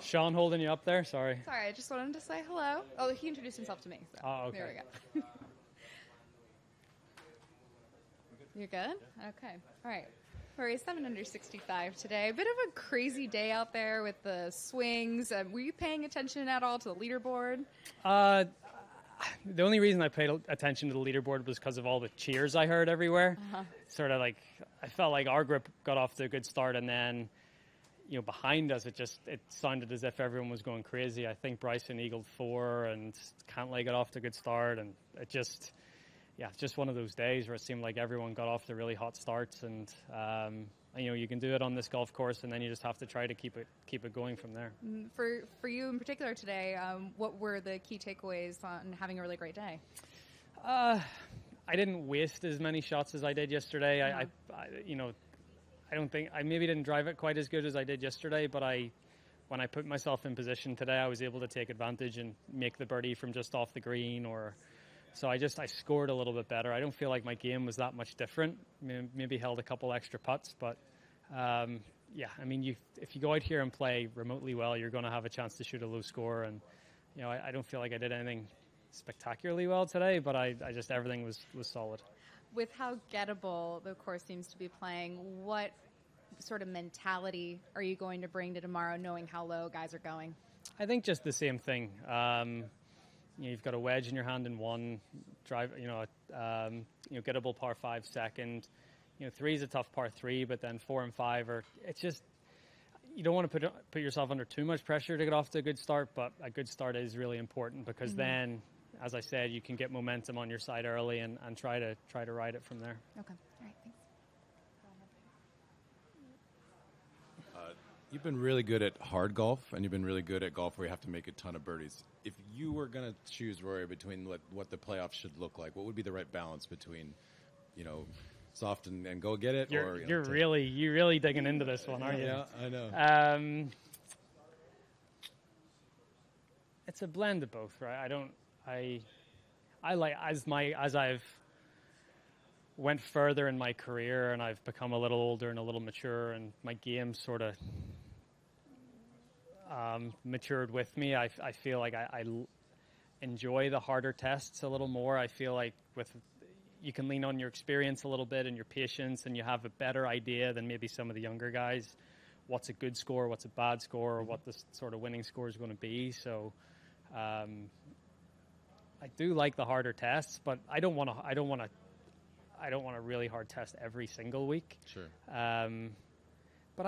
Sean holding you up there? Sorry. Sorry, I just wanted to say hello. Oh, he introduced himself to me. So Oh, okay. There we go. You're good? Okay. All right. Rory, 7 under 65 today. A bit of a crazy day out there with the swings. Were you paying attention at all to the leaderboard? The only reason I paid attention to the leaderboard was because of all the cheers I heard everywhere. Sort of like, I felt like our group got off to a good start, and then, behind us, it sounded as if everyone was going crazy. I think Bryson eagled 4, and Cantlay got off to a good start, and it's just one of those days where it seemed like everyone got off to really hot starts, and you can do it on this golf course, and then you just have to try to keep it going from there. For you in particular today, what were the key takeaways on having a really great day? I didn't waste as many shots as I did yesterday. I don't think I maybe didn't drive it quite as good as I did yesterday, but when I put myself in position today, I was able to take advantage and make the birdie from just off the green, so I scored a little bit better. I don't feel like my game was that much different. Maybe held a couple extra putts, but if you go out here and play remotely well, you're going to have a chance to shoot a low score. And I don't feel like I did anything spectacularly well today, but everything was solid. With how gettable the course seems to be playing, what sort of mentality are you going to bring to tomorrow, knowing how low guys are going? I think just the same thing. You've got a wedge in your hand in one, drive, gettable par 5 second. 3 is a tough par 3, but then 4 and 5 you don't want to put yourself under too much pressure to get off to a good start, but a good start is really important because then, as I said, you can get momentum on your side early and try to ride it from there. Okay. All right. Thanks. You've been really good at hard golf, and you've been really good at golf where you have to make a ton of birdies. If you were going to choose, Rory, between what the playoffs should look like, what would be the right balance between, soft and go get it? You're really digging into this one, aren't you? Yeah, I know. It's a blend of both, right? I like as I've went further in my career and I've become a little older and a little mature, and my game sort of matured with me. I feel like I enjoy the harder tests a little more. I feel like you can lean on your experience a little bit and your patience, and you have a better idea than maybe some of the younger guys. What's a good score? What's a bad score? Or what the sort of winning score is going to be? So, I do like the harder tests, but I don't want a really hard test every single week. Sure. But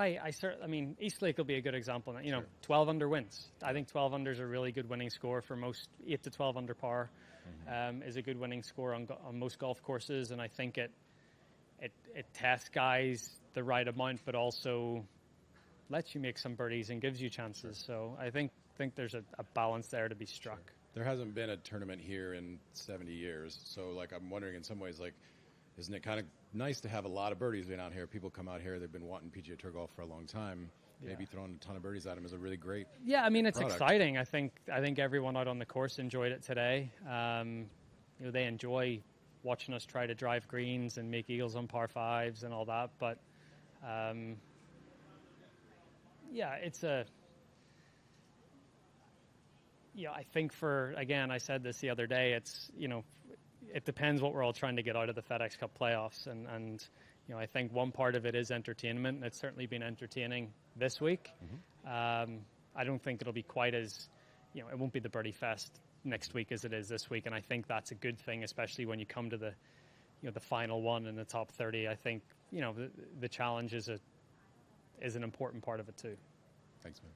East Lake will be a good example. 12 under wins. I think 12 under is a really good winning score for most. 8 to 12 under par is a good winning score on most golf courses, and I think it tests guys the right amount, but also lets you make some birdies and gives you chances. So I think there's a balance there to be struck. Sure. There hasn't been a tournament here in 70 years, so I'm wondering in some ways isn't it kind of nice to have a lot of birdies being out here? People come out here, they've been wanting PGA Tour golf for a long time. Yeah. Maybe throwing a ton of birdies at them is a really great it's product. Exciting. I think everyone out on the course enjoyed it today. They enjoy watching us try to drive greens and make eagles on par 5s and all that. But, I think I said this the other day, it depends what we're all trying to get out of the FedEx Cup playoffs. And I think one part of it is entertainment, and it's certainly been entertaining this week. I don't think it'll be quite as, it won't be the birdie fest next week as it is this week. And I think that's a good thing, especially when you come to the final one in the top 30. I think, the challenge is an important part of it too. Thanks, man.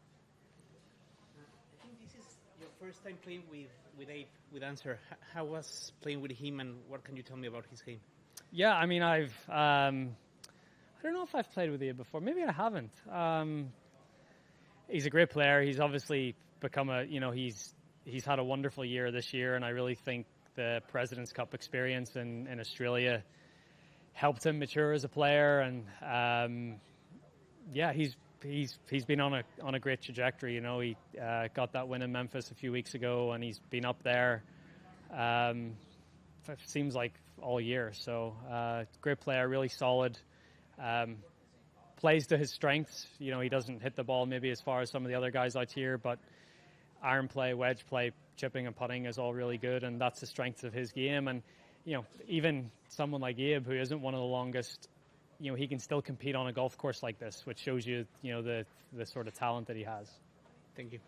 I think this is your first time playing with Answer. How was playing with him, and what can you tell me about his game? Yeah, I don't know if I've played with you before. Maybe I haven't. He's a great player. He's obviously become he's had a wonderful year this year, and I really think the President's Cup experience in Australia helped him mature as a player. And he's been on a great trajectory. He got that win in Memphis a few weeks ago, and he's been up there. It seems like all year. So great player, really solid. plays to his strengths. You know, he doesn't hit the ball maybe as far as some of the other guys out here, but iron play, wedge play, chipping and putting is all really good, and that's the strength of his game. And, you know, even someone like Abe, who isn't one of the longest, you know, he can still compete on a golf course like this, which shows you, you know, the sort of talent that he has. Thank you.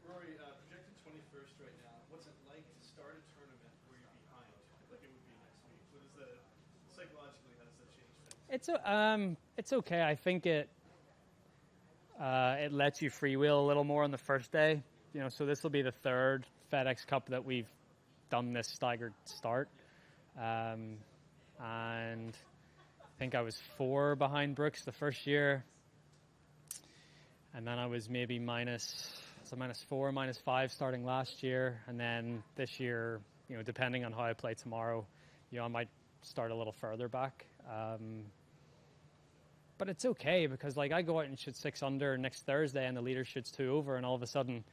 Rory, projected 21st right now. What's it like to start a tournament where you're behind, like it would be next week? What is that psychologically? How does that change things? It's okay. I think it lets you freewheel a little more on the first day. You know, so this will be the third FedEx Cup that we've done this staggered start, and I think I was 4 behind Brooks the first year, and then I was maybe -4, -5 starting last year, and then this year, you know, depending on how I play tomorrow, you know, I might start a little further back. But it's okay because, like, I go out and shoot 6 under next Thursday, and the leader shoots 2 over, and all of a sudden,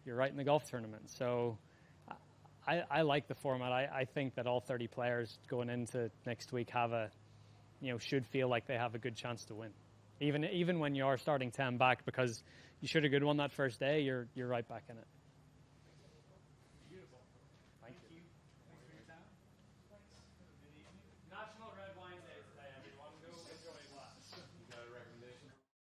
you're right in the golf tournament. So I like the format. I think that all 30 players going into next week should feel like they have a good chance to win. Even when you are starting 10 back, because you shoot a good one that first day, you're right back in it.